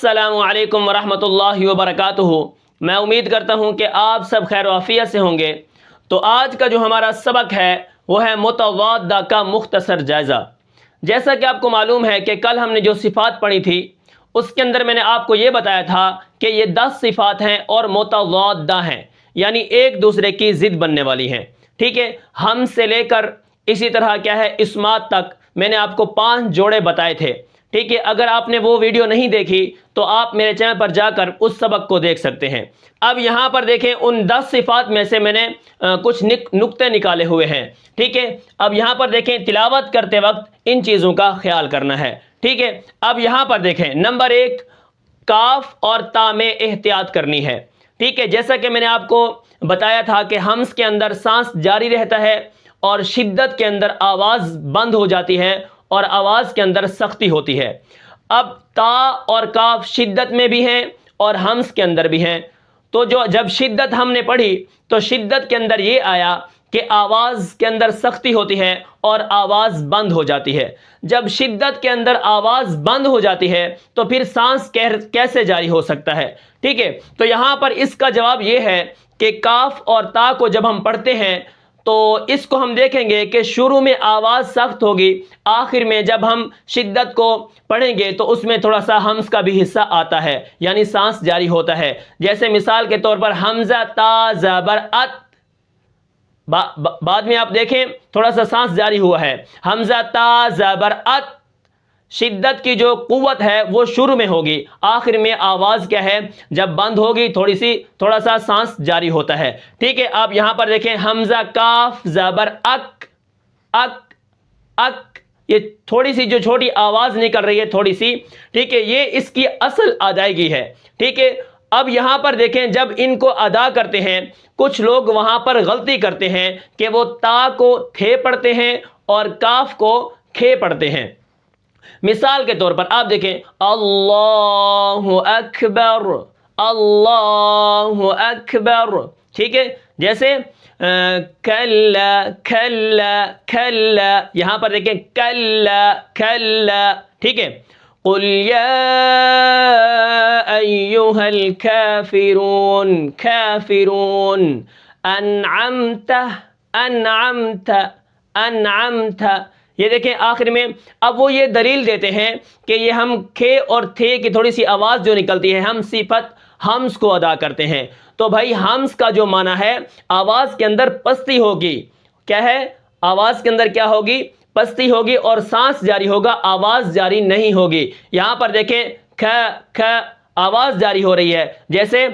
السلام علیکم ورحمۃ اللہ وبرکاتہ۔ میں امید کرتا ہوں کہ آپ سب خیر و عافیت سے ہوں گے۔ تو آج کا جو ہمارا سبق ہے وہ ہے متضادہ کا مختصر جائزہ۔ جیسا کہ آپ کو معلوم ہے کہ کل ہم نے جو صفات پڑھی تھی اس کے اندر میں نے آپ کو یہ بتایا تھا کہ یہ 10 صفات ہیں اور متضادہ ہیں، یعنی ایک دوسرے کی ضد بننے والی ہیں۔ ٹھیک ہے، ہم سے لے کر اسی طرح کیا ہے اسمات تک میں نے آپ کو 5 جوڑے بتائے تھے۔ ٹھیک ہے، اگر آپ نے وہ ویڈیو نہیں دیکھی تو آپ میرے چینل پر جا کر اس سبق کو دیکھ سکتے ہیں۔ اب یہاں پر دیکھیں، ان 10 صفات میں سے میں نے کچھ نقطے نکالے ہوئے ہیں۔ ٹھیک ہے، اب یہاں پر دیکھیں، تلاوت کرتے وقت ان چیزوں کا خیال کرنا ہے۔ ٹھیک ہے، اب یہاں پر دیکھیں، نمبر 1، کاف اور تا میں احتیاط کرنی ہے۔ ٹھیک ہے، جیسا کہ میں نے آپ کو بتایا تھا کہ ہمز کے اندر سانس جاری رہتا ہے اور شدت کے اندر آواز بند ہو جاتی ہے اور آواز کے اندر سختی ہوتی ہے۔ اب تا اور کاف شدت میں بھی ہیں اور ہمز کے اندر بھی ہیں۔ تو جب شدت ہم نے پڑھی تو شدت کے اندر یہ آیا کہ آواز کے اندر سختی ہوتی ہے اور آواز بند ہو جاتی ہے۔ جب شدت کے اندر آواز بند ہو جاتی ہے تو پھر سانس کیسے جاری ہو سکتا ہے؟ ٹھیک ہے، تو یہاں پر اس کا جواب یہ ہے کہ کاف اور تا کو جب ہم پڑھتے ہیں تو اس کو ہم دیکھیں گے کہ شروع میں آواز سخت ہوگی، آخر میں جب ہم شدت کو پڑھیں گے تو اس میں تھوڑا سا ہمز کا بھی حصہ آتا ہے، یعنی سانس جاری ہوتا ہے۔ جیسے مثال کے طور پر حمزہ تا زبر ات، بعد میں آپ دیکھیں تھوڑا سا سانس جاری ہوا ہے۔ حمزہ تا زبر ات، شدت کی جو قوت ہے وہ شروع میں ہوگی، آخر میں آواز کیا ہے جب بند ہوگی تھوڑا سا سانس جاری ہوتا ہے۔ ٹھیک ہے، آپ یہاں پر دیکھیں، حمزہ کاف زبر اک، اک اک، یہ تھوڑی سی جو چھوٹی آواز نکل رہی ہے تھوڑی سی، ٹھیک ہے، یہ اس کی اصل ادائیگی ہے۔ ٹھیک ہے، اب یہاں پر دیکھیں، جب ان کو ادا کرتے ہیں کچھ لوگ وہاں پر غلطی کرتے ہیں کہ وہ تا کو تھے پڑھتے ہیں اور کاف کو کھے پڑھتے ہیں۔ مثال کے طور پر آپ دیکھیں، اللہ اکبر، اللہ اکبر۔ ٹھیک ہے، جیسے کلا کلا کلا، یہاں پر دیکھیں کلا کلا۔ ٹھیک ہے، قل یا ایھا الکافرون کافرون، انعمت انعمت انعمت۔ یہ دیکھیں آخر میں اب وہ یہ دلیل دیتے ہیں کہ یہ ہم کھے اور تھے کی تھوڑی سی آواز جو نکلتی ہے، ہم صفت ہمز کو ادا کرتے ہیں۔ تو بھائی ہمز کا جو معنی ہے آواز کے اندر پستی ہوگی، کیا ہے آواز کے اندر کیا ہوگی؟ پستی ہوگی اور سانس جاری ہوگا، آواز جاری نہیں ہوگی۔ یہاں پر دیکھیں کھ کھ، آواز جاری ہو رہی ہے جیسے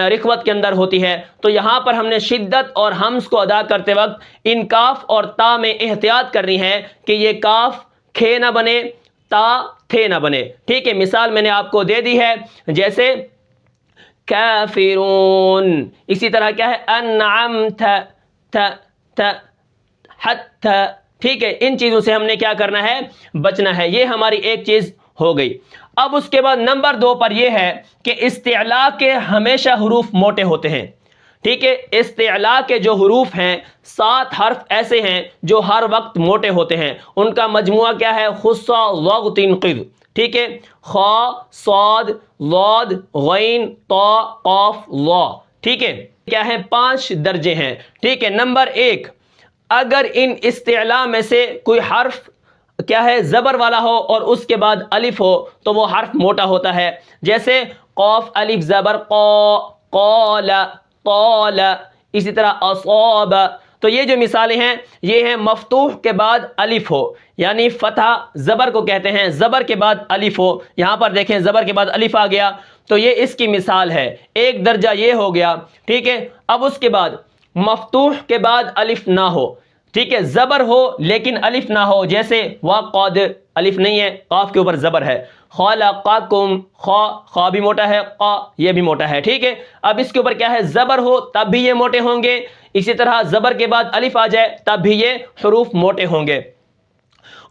رخوت کے اندر ہوتی ہے۔ تو یہاں پر ہم نے شدت اور ہمز کو ادا کرتے وقت ان کاف اور تا میں احتیاط کرنی ہے کہ یہ کاف کھے نہ بنے، تا تھے نہ بنے۔ ٹھیک ہے، مثال میں نے آپ کو دے دی ہے، جیسے کافرون، اسی طرح کیا ہے انعمت ت ت حت۔ ٹھیک ہے، ان چیزوں سے ہم نے کیا کرنا ہے؟ بچنا ہے۔ یہ ہماری ایک چیز ہو گئی۔ اب اس کے بعد نمبر 2 پر یہ ہے کہ استعلاء کے ہمیشہ حروف موٹے ہوتے ہیں۔ ٹھیک ہے، استعلاء کے جو حروف ہیں 7 حرف ایسے ہیں جو ہر وقت موٹے ہوتے ہیں، ان کا مجموعہ کیا ہے؟ خص ضغط قذ۔ ٹھیک ہے، خ صاد ضاد غین طا قاف وا۔ ٹھیک ہے، کیا ہے؟ 5 درجے ہیں۔ ٹھیک ہے، نمبر 1، اگر ان استعلاء میں سے کوئی حرف کیا ہے زبر والا ہو اور اس کے بعد الف ہو تو وہ حرف موٹا ہوتا ہے، جیسے قاف الف زبر قا، قال قال، اسی طرح اصاب۔ تو یہ جو مثالیں ہیں یہ ہیں مفتوح کے بعد الف ہو، یعنی فتح زبر کو کہتے ہیں، زبر کے بعد الف ہو۔ یہاں پر دیکھیں زبر کے بعد الف آ گیا تو یہ اس کی مثال ہے، ایک درجہ یہ ہو گیا۔ ٹھیک ہے، اب اس کے بعد مفتوح کے بعد الف نہ ہو، ٹھیک ہے، زبر ہو لیکن الف نہ ہو، جیسے وقد، الف نہیں ہے، قاف کے اوپر زبر ہے۔ خلقکم، خا بھی موٹا ہے، قا یہ بھی موٹا ہے۔ ٹھیک ہے، اب اس کے اوپر کیا ہے؟ زبر ہو تب بھی یہ موٹے ہوں گے، اسی طرح زبر کے بعد الف آ جائے تب بھی یہ حروف موٹے ہوں گے۔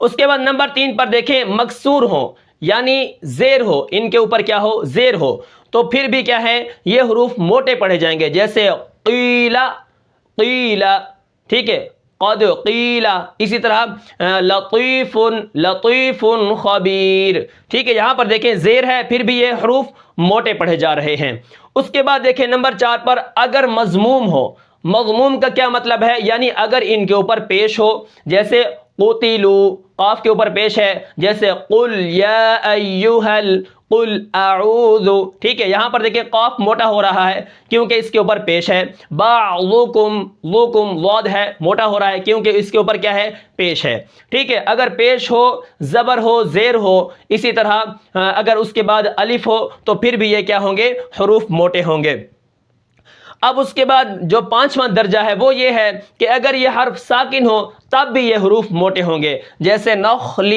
اس کے بعد نمبر 3 پر دیکھیں، مکسور ہو یعنی زیر ہو، ان کے اوپر کیا ہو؟ زیر ہو، تو پھر بھی کیا ہے؟ یہ حروف موٹے پڑھے جائیں گے، جیسے قیلا قیلا۔ ٹھیک ہے، قد قیل، اسی طرح لطیف لطیف خبیر، ٹھیک ہے، یہاں پر دیکھیں زیر ہے پھر بھی یہ حروف موٹے پڑھے جا رہے ہیں۔ اس کے بعد دیکھیں نمبر 4 پر اگر مضموم ہو، مضموم کا کیا مطلب ہے؟ یعنی اگر ان کے اوپر پیش ہو، جیسے قتلوا قاف کے اوپر پیش ہے، جیسے قل یا ایھا قل اعوذ، ٹھیک ہے، یہاں پر دیکھیں قاف موٹا ہو رہا ہے کیونکہ اس کے اوپر پیش ہے۔ بعضکم ذکم ضاد ہے موٹا ہو رہا ہے کیونکہ اس کے اوپر کیا ہے؟ پیش ہے، ٹھیک ہے۔ اگر پیش ہو، زبر ہو، زیر ہو، اسی طرح اگر اس کے بعد الف ہو تو پھر بھی یہ کیا ہوں گے؟ حروف موٹے ہوں گے۔ اب اس کے بعد جو 5واں درجہ ہے وہ یہ ہے کہ اگر یہ حرف ساکن ہو تب بھی یہ حروف موٹے ہوں گے، جیسے نخل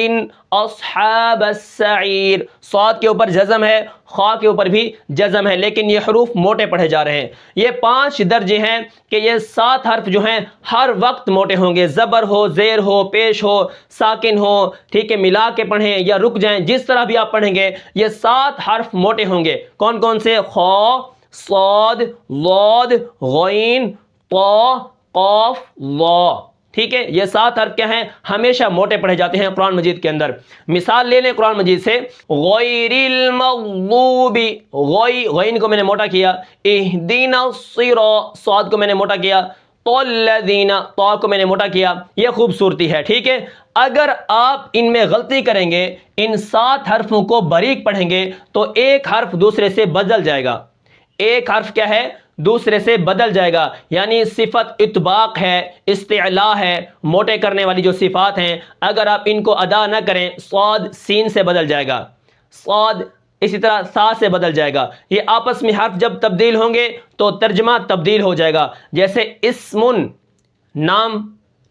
اصحاب السعیر، صاد کے اوپر جزم ہے، خا کے اوپر بھی جزم ہے، لیکن یہ حروف موٹے پڑھے جا رہے ہیں۔ یہ 5 درجے ہیں کہ یہ 7 حرف جو ہیں ہر وقت موٹے ہوں گے، زبر ہو، زیر ہو، پیش ہو، ساکن ہو، ٹھیک ہے، ملا کے پڑھیں یا رک جائیں، جس طرح بھی آپ پڑھیں گے یہ 7 حرف موٹے ہوں گے۔ کون کون سے؟ خا، صاد، ضاد، غین، طا، قاف، وا، ٹھیک ہے، یہ 7 حرف کیا ہیں؟ ہمیشہ موٹے پڑھے جاتے ہیں قرآن مجید کے اندر۔ مثال لے لیں قرآن مجید سے، غیر المغضوب، غین کو میں نے موٹا کیا، اہدنا الصراط، صاد کو میں نے موٹا کیا، الذین، طا کو میں نے موٹا کیا، یہ خوبصورتی ہے، ٹھیک ہے۔ اگر آپ ان میں غلطی کریں گے، ان 7 حرفوں کو باریک پڑھیں گے تو ایک حرف دوسرے سے بدل جائے گا، ایک حرف کیا ہے؟ دوسرے سے بدل جائے گا، یعنی صفت اطباق ہے، استعلاء ہے، موٹے کرنے والی جو صفات ہیں اگر آپ ان کو ادا نہ کریں، صاد سین سے بدل جائے گا، صاد اسی طرح سا سے بدل جائے گا۔ یہ آپس میں حرف جب تبدیل ہوں گے تو ترجمہ تبدیل ہو جائے گا، جیسے اسمن نام،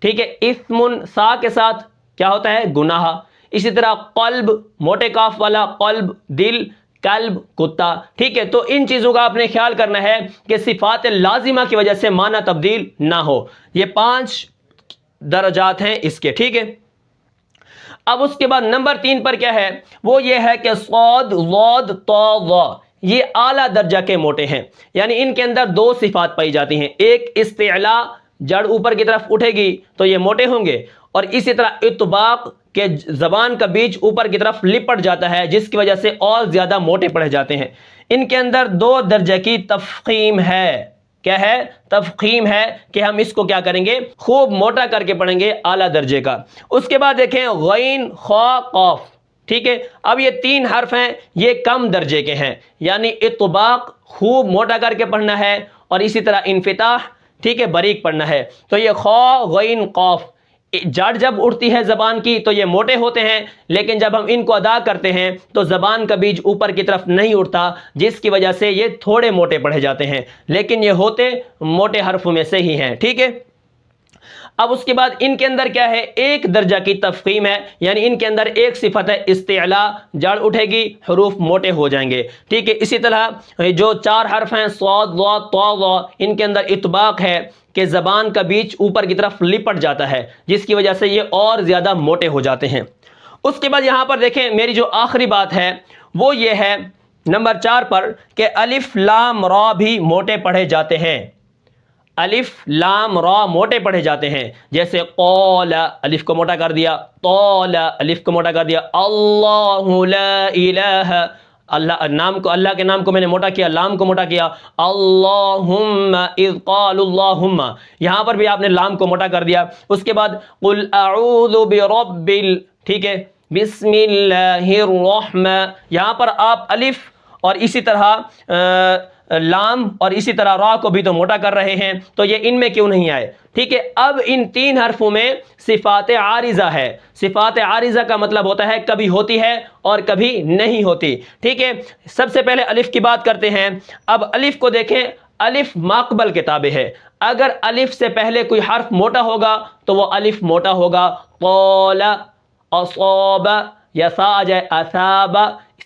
ٹھیک ہے، اسمن سا کے ساتھ کیا ہوتا ہے؟ گناہ۔ اسی طرح قلب موٹے کاف والا قلب، دل، کلب کتا، ٹھیک ہے۔ تو ان چیزوں کا آپ نے خیال کرنا ہے کہ صفات لازمہ کی وجہ سے معنی تبدیل نہ ہو۔ یہ 5 درجات ہیں اس کے، ٹھیک ہے۔ اب اس کے بعد نمبر 3 پر کیا ہے؟ وہ یہ ہے کہ صاد، ضاد، طا، ظا، یہ اعلیٰ درجہ کے موٹے ہیں، یعنی ان کے اندر 2 صفات پائی جاتی ہیں، ایک استعلاء، جڑ اوپر کی طرف اٹھے گی تو یہ موٹے ہوں گے، اور اسی طرح اطباق کہ زبان کا بیچ اوپر کی طرف لپٹ جاتا ہے جس کی وجہ سے اور زیادہ موٹے پڑھے جاتے ہیں۔ ان کے اندر 2 درجے کی تفخیم ہے، کیا ہے؟ تفخیم ہے کہ ہم اس کو کیا کریں گے؟ خوب موٹا کر کے پڑھیں گے، اعلیٰ درجے کا۔ اس کے بعد دیکھیں غین، خا، قاف، ٹھیک ہے۔ اب یہ 3 حرف ہیں، یہ کم درجے کے ہیں، یعنی اطباق خوب موٹا کر کے پڑھنا ہے اور اسی طرح انفتاح، ٹھیک ہے، باریک پڑھنا ہے۔ تو یہ خا، غین، قاف، جڑ جب اٹھتی ہے زبان کی تو یہ موٹے ہوتے ہیں، لیکن جب ہم ان کو ادا کرتے ہیں تو زبان کا بیج اوپر کی طرف نہیں اٹھتا، جس کی وجہ سے یہ تھوڑے موٹے پڑھے جاتے ہیں، لیکن یہ ہوتے موٹے حرفوں میں سے ہی ہیں، ٹھیک ہے۔ اب اس کے بعد ان کے اندر کیا ہے؟ ایک درجہ کی تفخیم ہے، یعنی ان کے اندر ایک صفت ہے استعلاء، جڑ اٹھے گی، حروف موٹے ہو جائیں گے، ٹھیک ہے۔ اسی طرح جو 4 حرف ہیں صاد، ضا، طا، ظا، ان کے اندر اطباق ہے کہ زبان کا بیچ اوپر کی طرف لپٹ جاتا ہے، جس کی وجہ سے یہ اور زیادہ موٹے ہو جاتے ہیں۔ اس کے بعد یہاں پر دیکھیں میری جو آخری بات ہے وہ یہ ہے نمبر 4 پر کہ الف لام را بھی موٹے پڑھے جاتے ہیں، الف لام را موٹے پڑھے جاتے ہیں، جیسے قال، الف کو موٹا کر دیا، طال، الف کو موٹا کر دیا، اللہ لا الہ، اللہ نام کو، اللہ کے نام کو میں نے موٹا کیا، لام کو موٹا کیا، اللہم اذ قال اللہم، یہاں پر بھی آپ نے لام کو موٹا کر دیا۔ اس کے بعد قل اعوذ برب ٹھیک ہے، بسم اللہ الرحمن، یہاں پر آپ الف اور اسی طرح لام اور اسی طرح را کو بھی تو موٹا کر رہے ہیں، تو یہ ان میں کیوں نہیں آئے؟ ٹھیک ہے۔ اب ان 3 حرفوں میں صفات عارضہ ہے، صفات عارضہ کا مطلب ہوتا ہے کبھی ہوتی ہے اور کبھی نہیں ہوتی، ٹھیک ہے۔ سب سے پہلے الف کی بات کرتے ہیں۔ اب الف کو دیکھیں، الف ماقبل کے تابع ہے، اگر الف سے پہلے کوئی حرف موٹا ہوگا تو وہ الف موٹا ہوگا، قال، اصاب، یا سا آ جائے اصاب،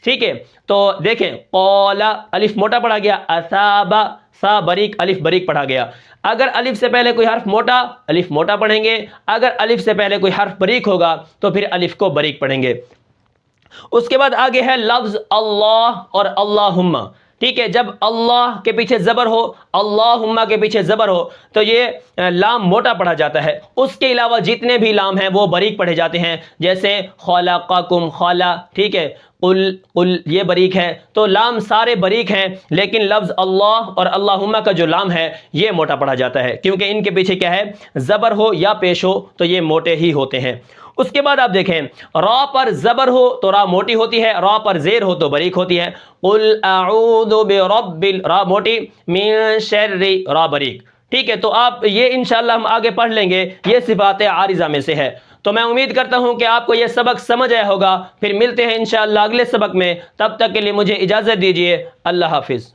ٹھیک ہے۔ تو دیکھیں قال الف موٹا پڑھا گیا، اصاب سا باریک، الف باریک پڑھا گیا۔ اگر الف سے پہلے کوئی حرف موٹا، الف موٹا پڑھیں گے، اگر الف سے پہلے کوئی حرف باریک ہوگا تو پھر الف کو باریک پڑھیں گے۔ اس کے بعد آگے ہے لفظ اللہ اور اللہم، ٹھیک ہے، جب اللہ کے پیچھے زبر ہو، اللہم کے پیچھے زبر ہو تو یہ لام موٹا پڑھا جاتا ہے۔ اس کے علاوہ جتنے بھی لام ہیں وہ باریک پڑھے جاتے ہیں، جیسے خلقکم، خلا، ٹھیک ہے، قل، قل یہ باریک ہے۔ تو لام سارے باریک ہیں، لیکن لفظ اللہ اور اللہم کا جو لام ہے یہ موٹا پڑھا جاتا ہے، کیونکہ ان کے پیچھے کیا ہے، زبر ہو یا پیش ہو تو یہ موٹے ہی ہوتے ہیں۔ اس کے بعد آپ دیکھیں، را پر زبر ہو تو را موٹی ہوتی ہے، را پر زیر ہو تو باریک ہوتی ہے۔ قل اعوذ برب را موٹی، من شر را باریک، ٹھیک ہے۔ تو آپ یہ انشاءاللہ ہم آگے پڑھ لیں گے، یہ صفات عارضہ میں سے ہے۔ تو میں امید کرتا ہوں کہ آپ کو یہ سبق سمجھ آیا ہوگا۔ پھر ملتے ہیں انشاءاللہ اگلے سبق میں، تب تک کے لیے مجھے اجازت دیجیے، اللہ حافظ۔